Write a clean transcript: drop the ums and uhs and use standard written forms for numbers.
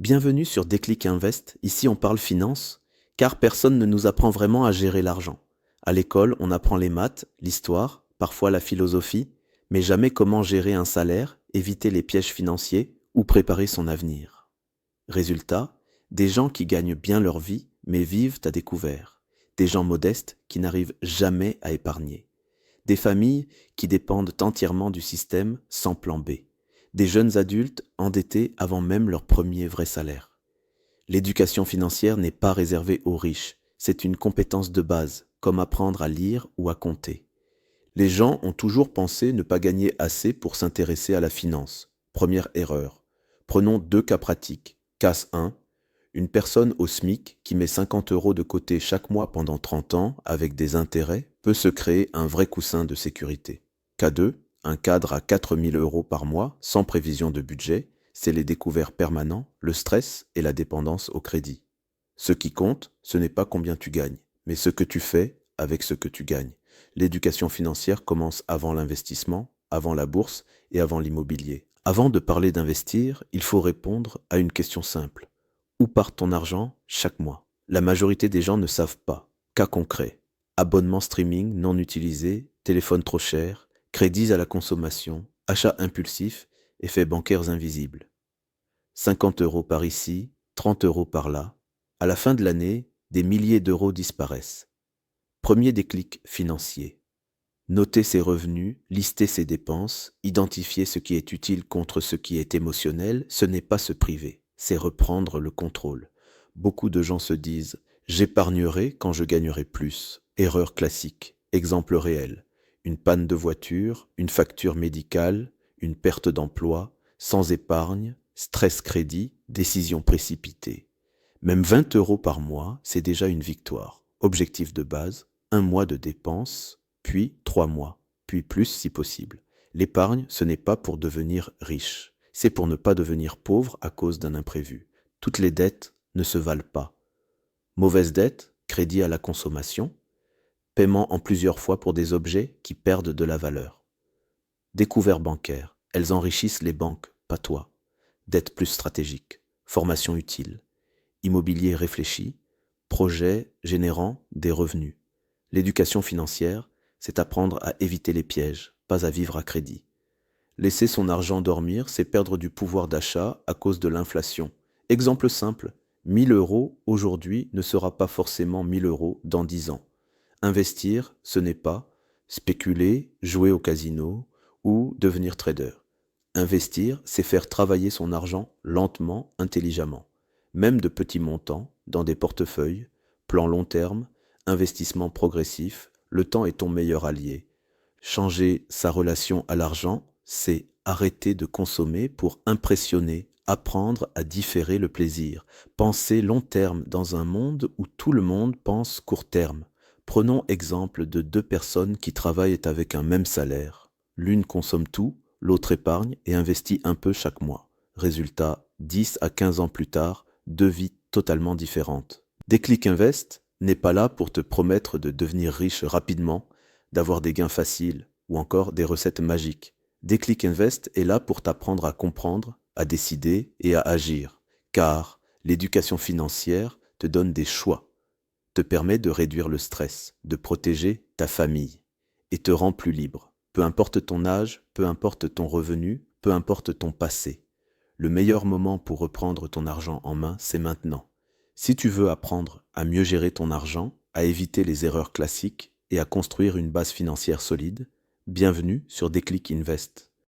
Bienvenue sur Déclic Invest, ici on parle finance, car personne ne nous apprend vraiment à gérer l'argent. À l'école, on apprend les maths, l'histoire, parfois la philosophie, mais jamais comment gérer un salaire, éviter les pièges financiers ou préparer son avenir. Résultat, des gens qui gagnent bien leur vie, mais vivent à découvert. Des gens modestes qui n'arrivent jamais à épargner. Des familles qui dépendent entièrement du système sans plan B. Des jeunes adultes endettés avant même leur premier vrai salaire. L'éducation financière n'est pas réservée aux riches, c'est une compétence de base, comme apprendre à lire ou à compter. Les gens ont toujours pensé ne pas gagner assez pour s'intéresser à la finance. Première erreur. Prenons deux cas pratiques. Cas 1. Une personne au SMIC qui met 50 € de côté chaque mois pendant 30 ans avec des intérêts peut se créer un vrai coussin de sécurité. Cas 2. Un cadre à 4 000 € par mois sans prévision de budget, c'est les découverts permanents, le stress et la dépendance au crédit. Ce qui compte, ce n'est pas combien tu gagnes, mais ce que tu fais avec ce que tu gagnes. L'éducation financière commence avant l'investissement, avant la bourse et avant l'immobilier. Avant de parler d'investir, il faut répondre à une question simple. Où part ton argent chaque mois? La majorité des gens ne savent pas. Cas concret. Abonnement streaming non utilisé, téléphone trop cher, crédits à la consommation, achats impulsifs, effets bancaires invisibles. 50 € par ici, 30 € par là. À la fin de l'année, des milliers d'euros disparaissent. Premier déclic financier. Noter ses revenus, lister ses dépenses, identifier ce qui est utile contre ce qui est émotionnel, ce n'est pas se priver, c'est reprendre le contrôle. Beaucoup de gens se disent « j'épargnerai quand je gagnerai plus ». Erreur classique, exemple réel. Une panne de voiture, une facture médicale, une perte d'emploi, sans épargne, stress crédit, décision précipitée. Même 20 € par mois, c'est déjà une victoire. Objectif de base, 1 mois de dépenses, puis 3 mois, puis plus si possible. L'épargne, ce n'est pas pour devenir riche, c'est pour ne pas devenir pauvre à cause d'un imprévu. Toutes les dettes ne se valent pas. Mauvaise dette, crédit à la consommation, paiement en plusieurs fois pour des objets qui perdent de la valeur. Découvert bancaire, elles enrichissent les banques, pas toi. Dette plus stratégique, formation utile. Immobilier réfléchi, projet générant des revenus. L'éducation financière, c'est apprendre à éviter les pièges, pas à vivre à crédit. Laisser son argent dormir, c'est perdre du pouvoir d'achat à cause de l'inflation. Exemple simple, 1 000 € aujourd'hui ne sera pas forcément 1 000 € dans 10 ans. Investir, ce n'est pas spéculer, jouer au casino ou devenir trader. Investir, c'est faire travailler son argent lentement, intelligemment. Même de petits montants, dans des portefeuilles, plan long terme, investissement progressif, le temps est ton meilleur allié. Changer sa relation à l'argent, c'est arrêter de consommer pour impressionner, apprendre à différer le plaisir, penser long terme dans un monde où tout le monde pense court terme. Prenons exemple de 2 personnes qui travaillent avec un même salaire. L'une consomme tout, l'autre épargne et investit un peu chaque mois. Résultat, 10 à 15 ans plus tard, 2 vies totalement différentes. Déclic Invest n'est pas là pour te promettre de devenir riche rapidement, d'avoir des gains faciles ou encore des recettes magiques. Déclic Invest est là pour t'apprendre à comprendre, à décider et à agir, car l'éducation financière te donne des choix, te permet de réduire le stress, de protéger ta famille et te rend plus libre. Peu importe ton âge, peu importe ton revenu, peu importe ton passé. Le meilleur moment pour reprendre ton argent en main, c'est maintenant. Si tu veux apprendre à mieux gérer ton argent, à éviter les erreurs classiques et à construire une base financière solide, bienvenue sur Déclic Invest.